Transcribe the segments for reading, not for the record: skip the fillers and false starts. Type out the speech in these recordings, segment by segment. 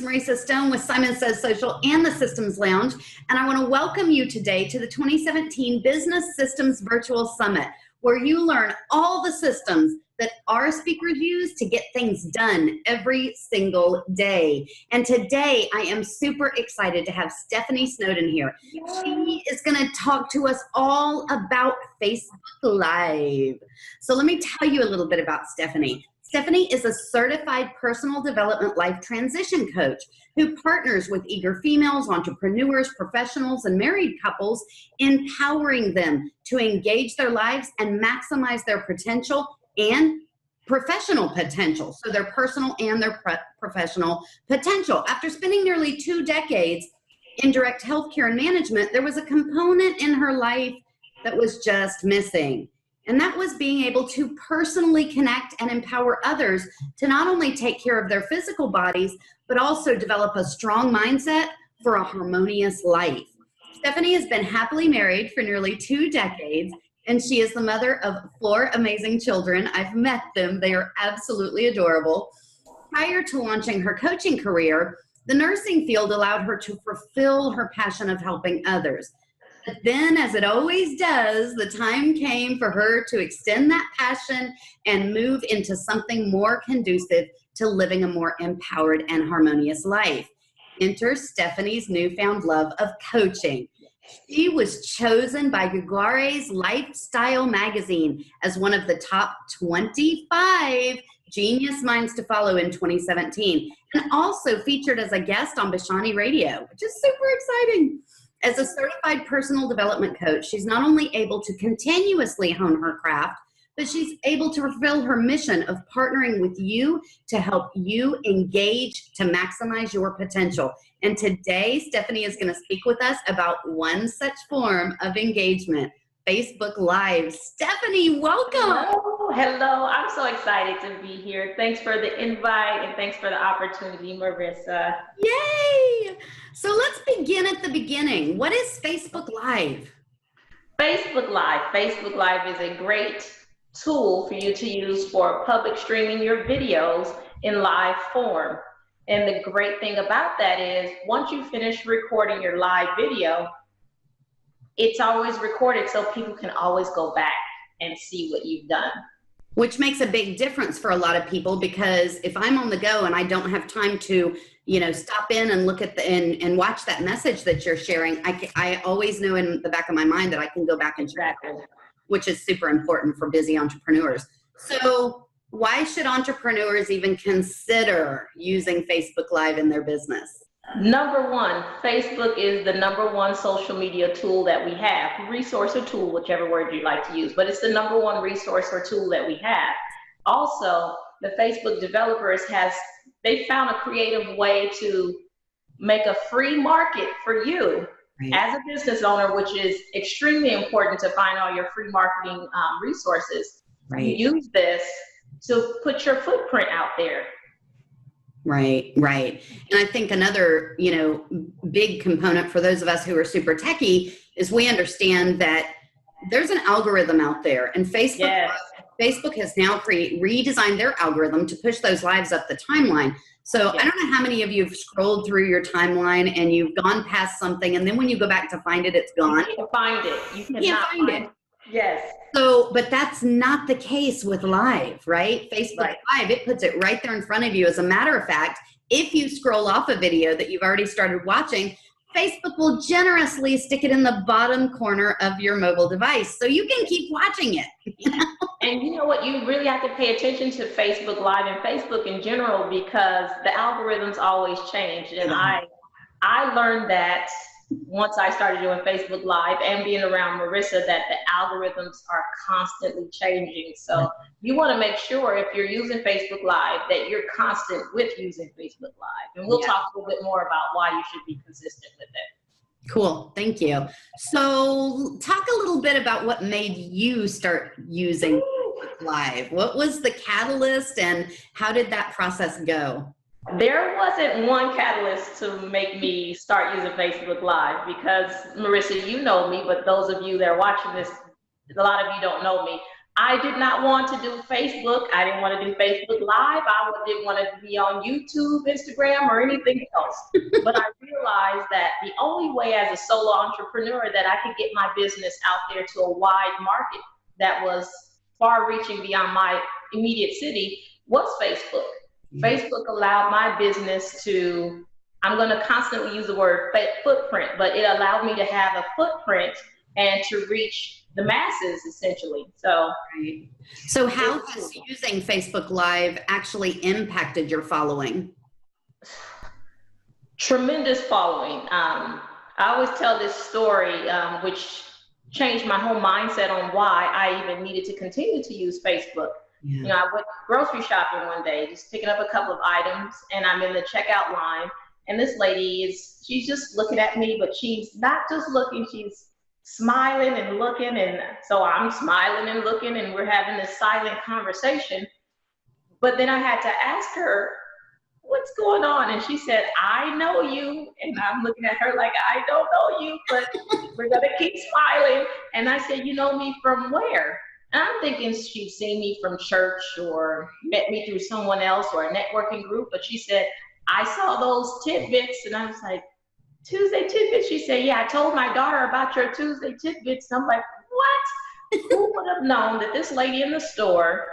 Marisa Stone with Simon Says Social and the Systems Lounge, and I want to welcome you today to the 2017 Business Systems Virtual Summit, where you learn all the systems that our speakers use to get things done every single day. And today I am super excited to have Stephanie Snowden here. She is going to talk to us all about Facebook Live. So let me tell you a little bit about Stephanie. Stephanie is a certified personal development life transition coach who partners with eager females, entrepreneurs, professionals, and married couples, empowering them to engage their lives and maximize their potential and professional potential. So their personal and their professional potential. After spending nearly 2 decades in direct healthcare and management, there was a component in her life that was just missing. And that was being able to personally connect and empower others to not only take care of their physical bodies, but also develop a strong mindset for a harmonious life. Stephanie has been happily married for nearly 2 decades, and she is the mother of 4 amazing children. I've met them. They are absolutely adorable. Prior to launching her coaching career, the nursing field allowed her to fulfill her passion of helping others. But then, as it always does, the time came for her to extend that passion and move into something more conducive to living a more empowered and harmonious life. Enter Stephanie's newfound love of coaching. She was chosen by Gugare's Lifestyle magazine as one of the top 25 genius minds to follow in 2017, and also featured as a guest on Bishani Radio, which is super exciting. As a certified personal development coach, she's not only able to continuously hone her craft, but she's able to fulfill her mission of partnering with you to help you engage to maximize your potential. And today, Stephanie is going to speak with us about one such form of engagement, Facebook Live. Stephanie, welcome. Hello, hello. I'm so excited to be here. Thanks for the invite and thanks for the opportunity, Marissa. Yay! So let's begin at the beginning. What is Facebook Live? Facebook Live. Facebook Live is a great tool for you to use for public streaming your videos in live form. And the great thing about that is once you finish recording your live video, it's always recorded so people can always go back and see what you've done. Which makes a big difference for a lot of people, because if I'm on the go and I don't have time to, stop in and look at and watch that message that you're sharing, I always know in the back of my mind that I can go back and check it, which is super important for busy entrepreneurs. So why should entrepreneurs even consider using Facebook Live in their business? Number one, Facebook is the #1 social media tool that we have. Resource or tool, whichever word you like to use, but it's the #1 resource or tool that we have. Also, the Facebook developers they found a creative way to make a free market for you as a business owner, which is extremely important to find all your free marketing resources. You use this to put your footprint out there. Right. And I think another, big component for those of us who are super techie is we understand that there's an algorithm out there, and Facebook has now redesigned their algorithm to push those lives up the timeline. So I don't know how many of you have scrolled through your timeline and you've gone past something, and then when you go back to find it, it's gone. You can't find it. You can't find it. Yes. So, but that's not the case with Live, right? Facebook Live, it puts it right there in front of you. As a matter of fact, if you scroll off a video that you've already started watching, Facebook will generously stick it in the bottom corner of your mobile device so you can keep watching it. And you know what? You really have to pay attention to Facebook Live and Facebook in general, because the algorithms always change. And I learned that once I started doing Facebook Live and being around Marissa, that the algorithms are constantly changing. So you want to make sure if you're using Facebook Live that you're constant with using Facebook Live. And we'll talk a little bit more about why you should be consistent with it. Cool. Thank you. So talk a little bit about what made you start using Facebook Live. What was the catalyst and how did that process go? There wasn't one catalyst to make me start using Facebook Live, because Marissa, you know me, but those of you that are watching this, a lot of you don't know me. I did not want to do Facebook. I didn't want to do Facebook Live. I didn't want to be on YouTube, Instagram, or anything else. But I realized that the only way as a solo entrepreneur that I could get my business out there to a wide market that was far reaching beyond my immediate city was Facebook. Facebook allowed my business to, I'm going to constantly use the word footprint, but it allowed me to have a footprint and to reach the masses, essentially. So, right. So how has using Facebook Live actually impacted your following? Tremendous following. I always tell this story, which changed my whole mindset on why I even needed to continue to use Facebook. Yeah. You know, I went grocery shopping one day, just picking up a couple of items, and I'm in the checkout line, and this lady she's just looking at me, but she's not just looking, she's smiling and looking, and so I'm smiling and looking, and we're having this silent conversation. But then I had to ask her, what's going on? And she said, I know you. And I'm looking at her like, I don't know you, but we're gonna keep smiling. And I said, you know me from where? And I'm thinking she'd seen me from church or met me through someone else or a networking group. But she said, I saw those tidbits. And I was like, Tuesday tidbits? She said, yeah, I told my daughter about your Tuesday tidbits. And I'm like, what? Who would have known that this lady in the store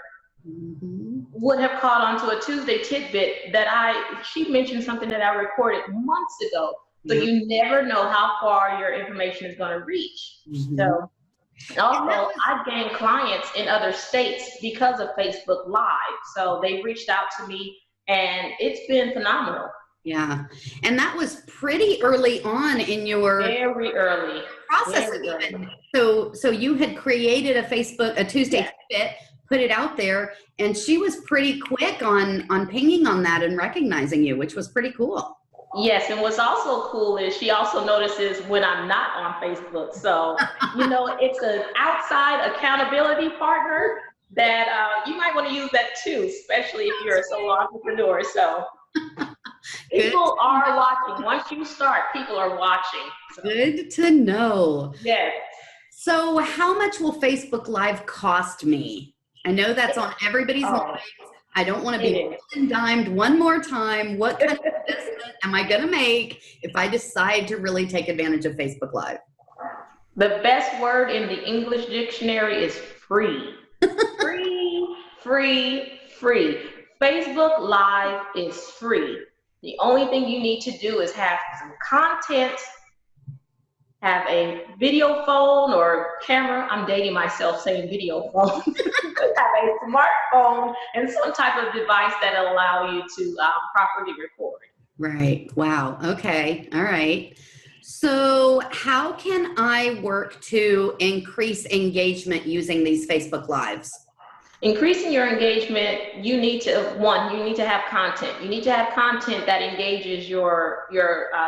would have caught on to a Tuesday tidbit that she mentioned something that I recorded months ago. So you never know how far your information is going to reach. So also, I've gained clients in other states because of Facebook Live. So they reached out to me, and it's been phenomenal. Yeah. And that was pretty early on in your very early process. So you had created a Tuesday tidbit, put it out there, and she was pretty quick on pinging on that and recognizing you, which was pretty cool. Yes, and what's also cool is she also notices when I'm not on Facebook. So, you know, it's an outside accountability partner that you might want to use that too, especially if you're a solo entrepreneur. So people are watching. Once you start, people are watching. So. Good to know. Yes. So how much will Facebook Live cost me? I know that's on everybody's mind. I don't want to be dimed one more time. What kind of investment am I going to make if I decide to really take advantage of Facebook Live? The best word in the English dictionary is free. Free, free, free. Facebook Live is free. The only thing you need to do is have some content, have a video phone or camera. I'm dating myself saying video phone. Have a smartphone and some type of device that'll allow you to properly record. Right. Wow. Okay. All right. So how can I work to increase engagement using these Facebook Lives? Increasing your engagement, you need to have content. You need to have content that engages your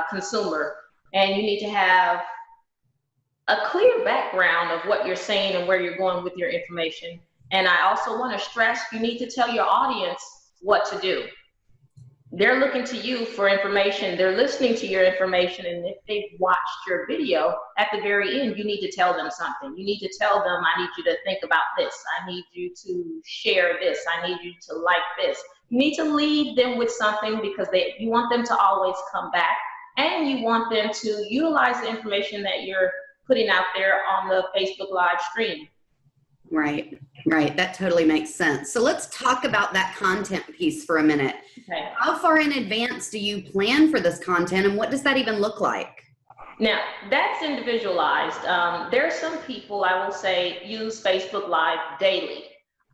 consumer, and you need to have a clear background of what you're saying and where you're going with your information. And I also want to stress, you need to tell your audience what to do. They're looking to you for information. They're listening to your information. And if they've watched your video, at the very end, you need to tell them something. You need to tell them, I need you to think about this. I need you to share this. I need you to like this. You need to lead them with something because you want them to always come back. And you want them to utilize the information that you're putting out there on the Facebook Live stream. Right, right. That totally makes sense. So let's talk about that content piece for a minute. Okay. How far in advance do you plan for this content, and what does that even look like? Now, that's individualized. There are some people, I will say, use Facebook Live daily.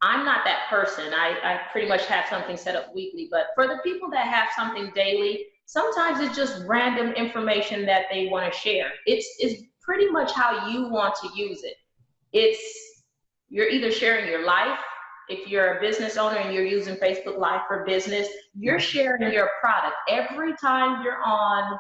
I'm not that person. I pretty much have something set up weekly, but for the people that have something daily, sometimes it's just random information that they want to share. It's pretty much how you want to use it. You're either sharing your life. If you're a business owner and you're using Facebook Live for business, you're sharing your product. Every time you're on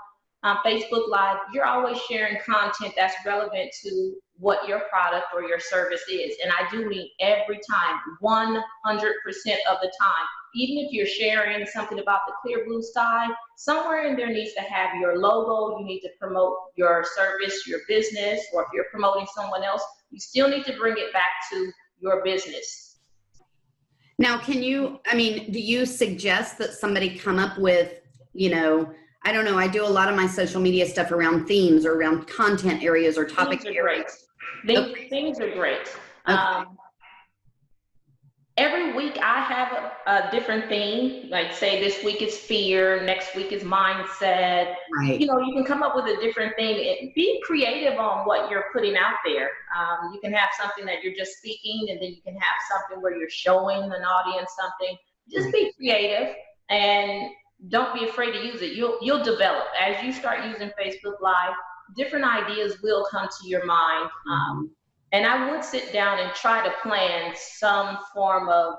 Facebook Live, you're always sharing content that's relevant to what your product or your service is. And I do mean every time, 100% of the time. Even if you're sharing something about the clear blue sky, somewhere in there needs to have your logo. You need to promote your service, your business, or if you're promoting someone else, you still need to bring it back to your business. Now, do you suggest that somebody come up with, I don't know, I do a lot of my social media stuff around themes or around content areas or topic areas. Things are great. Okay. Every week I have a different theme, like say this week is fear, next week is mindset. Right. You can come up with a different thing and be creative on what you're putting out there. You can have something that you're just speaking, and then you can have something where you're showing an audience something. Just be creative and don't be afraid to use it. You'll develop as you start using Facebook Live. Different ideas will come to your mind. And I would sit down and try to plan some form of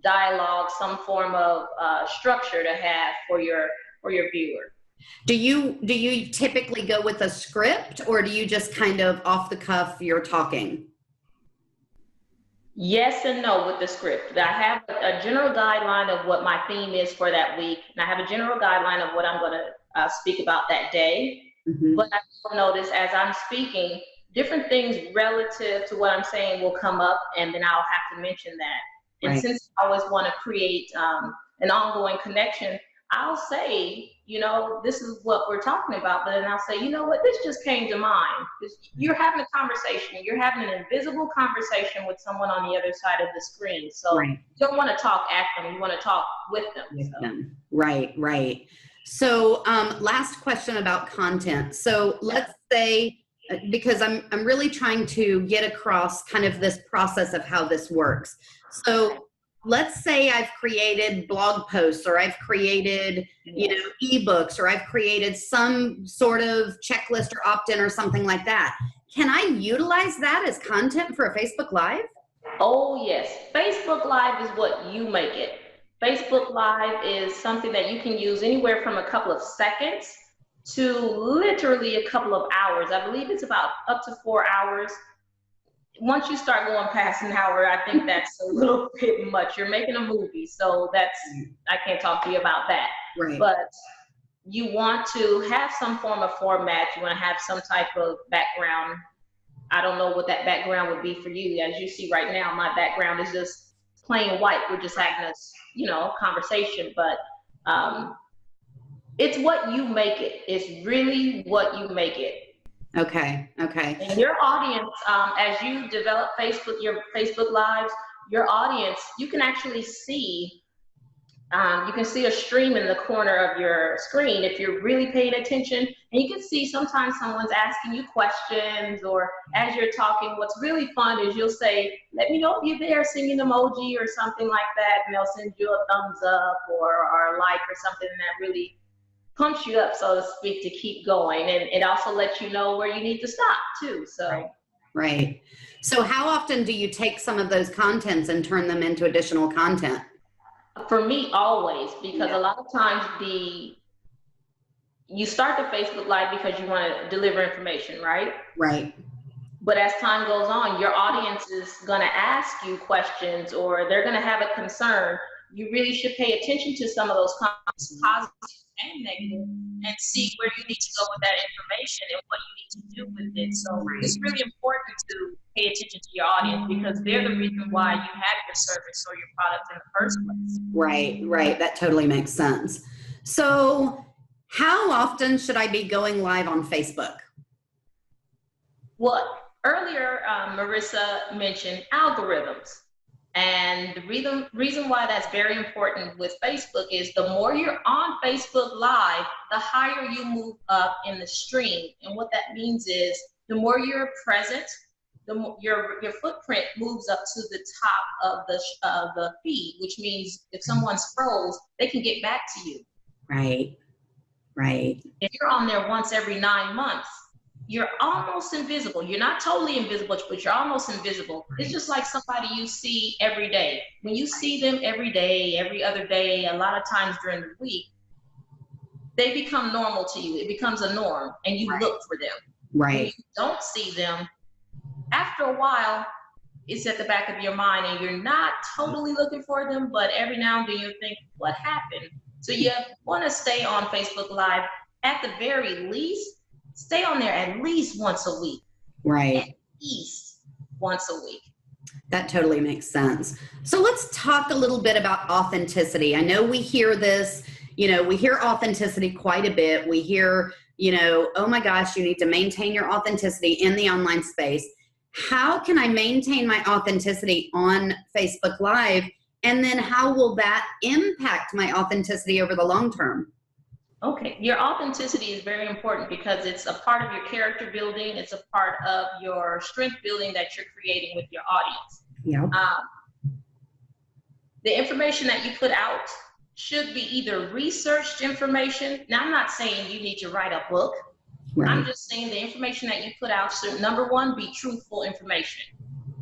dialogue, some form of structure to have for your viewer. Do you typically go with a script, or do you just kind of off the cuff, you're talking? Yes and no with the script. I have a general guideline of what my theme is for that week, and I have a general guideline of what I'm going to speak about that day. But I will notice as I'm speaking, different things relative to what I'm saying will come up, and then I'll have to mention that. And since I always want to create an ongoing connection, I'll say, this is what we're talking about, but then I'll say, this just came to mind. You're having a conversation, you're having an invisible conversation with someone on the other side of the screen. So you don't want to talk at them, you want to talk with them. Right. So last question about content. So let's say, because I'm really trying to get across kind of this process of how this works. So let's say I've created blog posts, or I've created, ebooks, or I've created some sort of checklist or opt-in or something like that. Can I utilize that as content for a Facebook Live? Oh yes, Facebook Live is what you make it. Facebook Live is something that you can use anywhere from a couple of seconds to literally a couple of hours. I believe it's about up to 4 hours. Once you start going past an hour, I think that's a little bit much. You're making a movie, so I can't talk to you about that. Right. But you want to have some form of format. You want to have some type of background. I don't know what that background would be for you. As you see right now, my background is just plain white. We're just having a conversation, but it's what you make it. It's really what you make it. Okay. And your audience, as you develop your Facebook Lives, your audience, you can actually see, a stream in the corner of your screen if you're really paying attention. And you can see sometimes someone's asking you questions, or as you're talking, what's really fun is you'll say, let me know if you're there, sing an emoji or something like that, and they'll send you a thumbs up or a like or something that really pumps you up, so to speak, to keep going. And it also lets you know where you need to stop too. So right. So how often do you take some of those contents and turn them into additional content? For me, always, because a lot of times you start the Facebook Live because you want to deliver information, right? Right. But as time goes on, your audience is going to ask you questions, or they're going to have a concern. You really should pay attention to some of those comments, positive and negative, and see where you need to go with that information and what you need to do with it. So it's really important to pay attention to your audience, because they're the reason why you have your service or your product in the first place. Right. That totally makes sense. So how often should I be going live on Facebook? Well, earlier, Marissa mentioned algorithms. And the reason why that's very important with Facebook is the more you're on Facebook Live, the higher you move up in the stream. And what that means is the more you're present, the more your footprint moves up to the top of the feed, which means if someone scrolls, they can get back to you. Right. If you're on there once every 9 months, you're almost invisible. You're not totally invisible, but you're almost invisible. It's just like somebody you see every day. When you see them every day, every other day, a lot of times during the week, they become normal to you. It becomes a norm, and you look for them. Right. When you don't see them, after a while, it's at the back of your mind, and you're not totally looking for them, but every now and then you think, what happened? So you want to stay on Facebook Live. At the very least, stay on there at least once a week. Right. At least once a week. That totally makes sense. So let's talk a little bit about authenticity. I know we hear this, we hear authenticity quite a bit. We hear, oh my gosh, you need to maintain your authenticity in the online space. How can I maintain my authenticity on Facebook Live? And then how will that impact my authenticity over the long term? Okay, your authenticity is very important because it's a part of your character building. It's a part of your strength building that you're creating with your audience. Yeah. The information that you put out should be either researched information. Now, I'm not saying you need to write a book. Right. I'm just saying the information that you put out should, number one, be truthful information.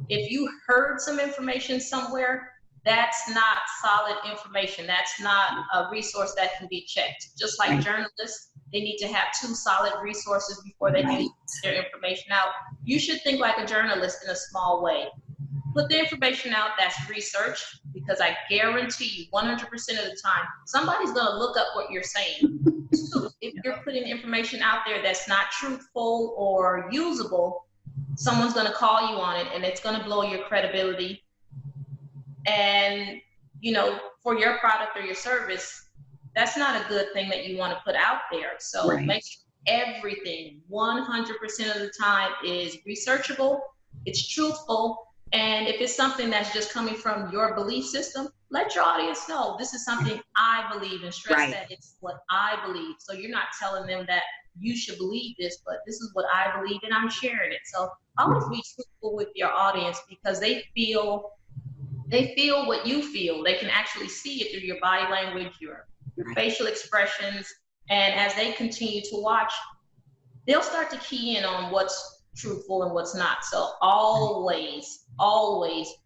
If you heard some information somewhere, that's not solid information. That's not a resource that can be checked. Just like journalists, they need to have two solid resources before they can put their information out. You should think like a journalist in a small way. Put the information out that's researched, because I guarantee you 100% of the time, somebody's going to look up what you're saying. So if you're putting information out there that's not truthful or usable, someone's going to call you on it, and it's going to blow your credibility. And, for your product or your service, that's not a good thing that you want to put out there. So make sure everything 100% of the time is researchable, it's truthful. And if it's something that's just coming from your belief system, let your audience know this is something I believe, and stress that it's what I believe. So you're not telling them that you should believe this, but this is what I believe and I'm sharing it. So always be truthful with your audience, because they feel what you feel. They can actually see it through your body language, your facial expressions. And as they continue to watch, they'll start to key in on what's truthful and what's not. So always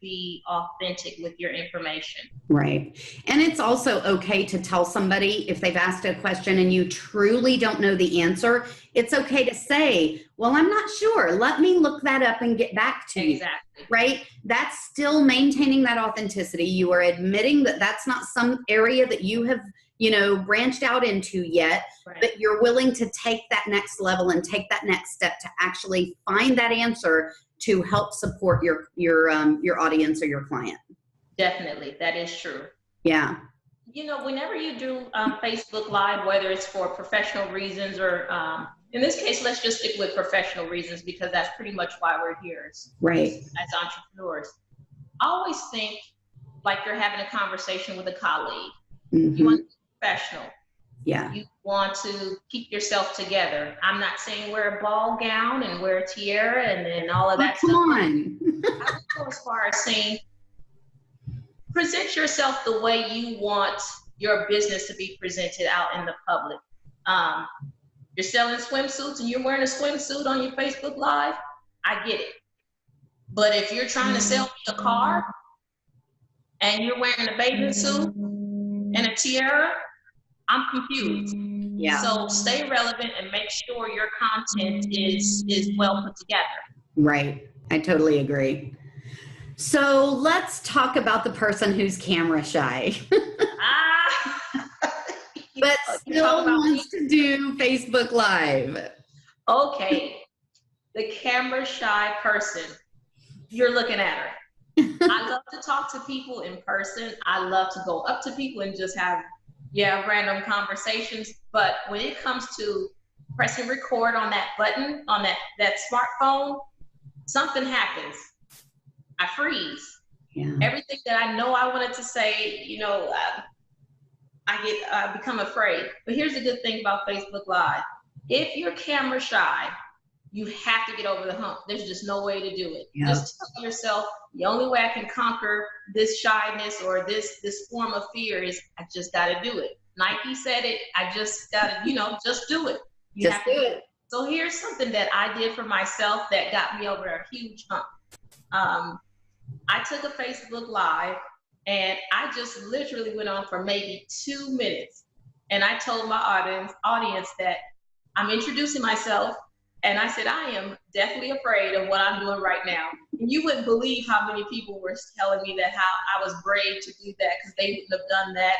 be authentic with your information. Right. And it's also okay to tell somebody if they've asked a question and you truly don't know the answer. It's okay to say, well, I'm not sure. Let me look that up and get back to you. Exactly. Right. That's still maintaining that authenticity. You are admitting that that's not some area that you have, branched out into yet, but you're willing to take that next level and take that next step to actually find that answer to help support your audience or your client. Definitely, that is true. Yeah. Whenever you do Facebook Live, whether it's for professional reasons or in this case, let's just stick with professional reasons, because that's pretty much why we're here as entrepreneurs. Always think like you're having a conversation with a colleague. Mm-hmm. You want to be professional. Yeah. You want to keep yourself together. I'm not saying wear a ball gown and wear a tiara and all of that stuff. Come on. I would go as far as saying, present yourself the way you want your business to be presented out in the public. You're selling swimsuits and you're wearing a swimsuit on your Facebook Live, I get it. But if you're trying to sell me a car and you're wearing a bathing suit and a tiara, I'm confused. Yeah. So stay relevant and make sure your content is well put together. Right. I totally agree. So let's talk about the person who's camera shy. But still wants to do Facebook Live. Okay. The camera shy person, you're looking at her. I love to talk to people in person. I love to go up to people and just have random conversations. But when it comes to pressing record on that button, on that smartphone, something happens. I freeze. Yeah. Everything that I know I wanted to say, I become afraid. But here's the good thing about Facebook Live. If you're camera shy, you have to get over the hump. There's just no way to do it. Yeah. Just tell yourself, the only way I can conquer this shyness or this form of fear is I just got to do it. Nike said it. I just got to, just do it. You just have to do it. So here's something that I did for myself that got me over a huge hump. I took a Facebook Live and I just literally went on for maybe 2 minutes. And I told my audience that I'm introducing myself. And I said, I am definitely afraid of what I'm doing right now. And you wouldn't believe how many people were telling me that how I was brave to do that because they wouldn't have done that.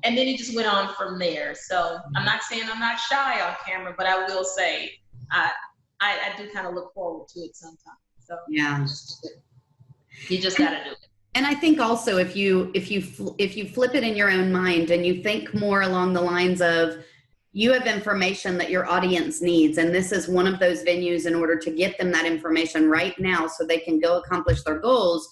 And then it just went on from there. So I'm not saying I'm not shy on camera, but I will say I do kind of look forward to it sometimes. So yeah. You just got to do it. And I think also if you flip it in your own mind and you think more along the lines of, you have information that your audience needs, and this is one of those venues in order to get them that information right now so they can go accomplish their goals,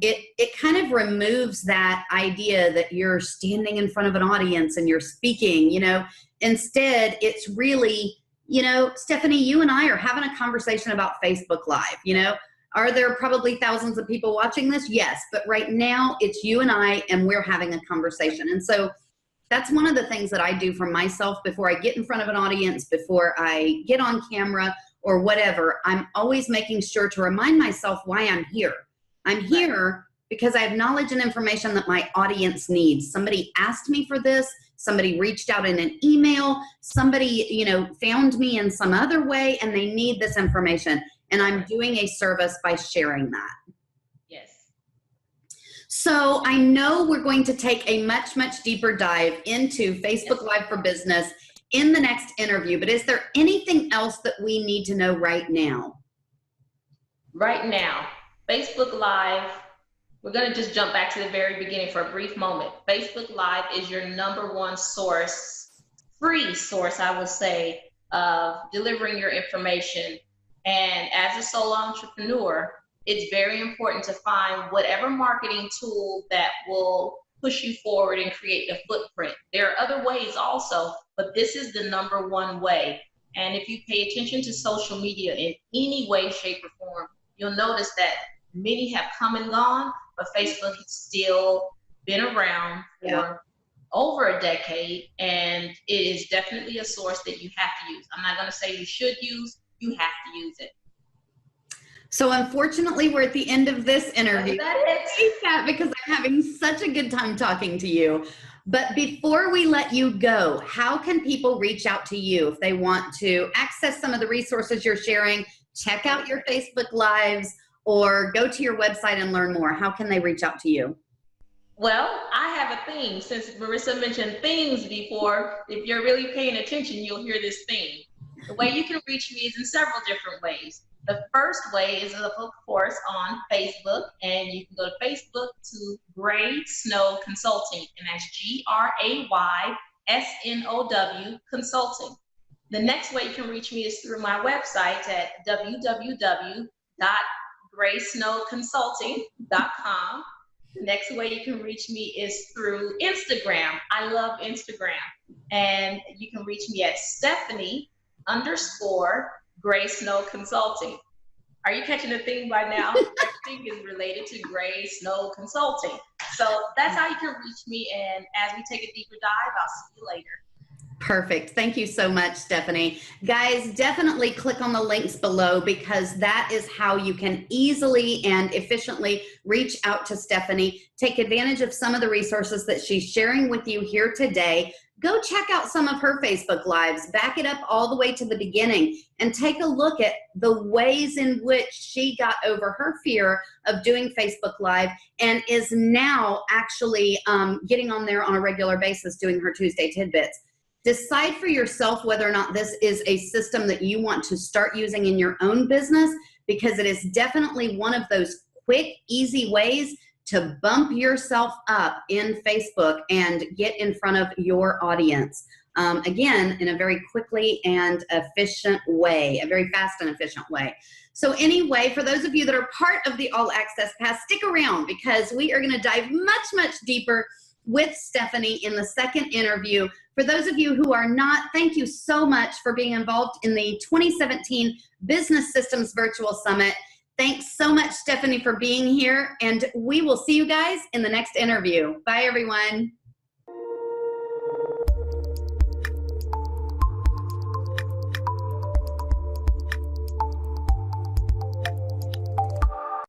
it kind of removes that idea that you're standing in front of an audience and you're speaking, you know. Instead, it's really, you know, Stephanie, you and I are having a conversation about Facebook Live, you know. Are there probably thousands of people watching this? Yes, but right now it's you and I, and we're having a conversation. And so that's one of the things that I do for myself before I get in front of an audience, before I get on camera or whatever. I'm always making sure to remind myself why I'm here. I'm here because I have knowledge and information that my audience needs. Somebody asked me for this. Somebody reached out in an email. Somebody, you know, found me in some other way, and they need this information. And I'm doing a service by sharing that. Yes. So I know we're going to take a much, much deeper dive into Facebook Live for Business in the next interview, but is there anything else that we need to know right now? Right now, Facebook Live, we're going to just jump back to the very beginning for a brief moment. Facebook Live is your #1 source, free source, I would say, of delivering your information. And as a solo entrepreneur, it's very important to find whatever marketing tool that will push you forward and create a footprint. There are other ways also, but this is the #1 way. And if you pay attention to social media in any way, shape, or form, you'll notice that many have come and gone, but Facebook has still been around for over a decade, and it is definitely a source that you have to use. I'm not going to say you should use, you have to use it. So unfortunately, we're at the end of this interview. Because I'm having such a good time talking to you. But before we let you go, how can people reach out to you if they want to access some of the resources you're sharing, check out your Facebook Lives, or go to your website and learn more? How can they reach out to you? Well, I have a theme. Since Marissa mentioned themes before, if you're really paying attention, you'll hear this theme. The way you can reach me is in several different ways. The first way is, of course, on Facebook, and you can go to Facebook to Gray Snow Consulting, and that's GRAYSNOW Consulting. The next way you can reach me is through my website at www.graysnowconsulting.com. The next way you can reach me is through Instagram. I love Instagram. And you can reach me at Stephanie_Gray Snow Consulting. Are you catching the theme by now? Everything is related to Gray Snow Consulting. So that's how you can reach me. And as we take a deeper dive, I'll see you later. Perfect. Thank you so much, Stephanie. Guys, definitely click on the links below, because that is how you can easily and efficiently reach out to Stephanie. Take advantage of some of the resources that she's sharing with you here today. Go check out some of her Facebook Lives, back it up all the way to the beginning, and take a look at the ways in which she got over her fear of doing Facebook Live and is now actually getting on there on a regular basis doing her Tuesday Tidbits. Decide for yourself whether or not this is a system that you want to start using in your own business, because it is definitely one of those quick, easy ways to bump yourself up in Facebook and get in front of your audience. Again, in a very quickly and efficient way, a very fast and efficient way. So anyway, for those of you that are part of the All Access Pass, stick around, because we are going to dive much, much deeper with Stephanie in the second interview. For those of you who are not, thank you so much for being involved in the 2017 Business Systems Virtual Summit. Thanks so much, Stephanie, for being here, and we will see you guys in the next interview. Bye, everyone.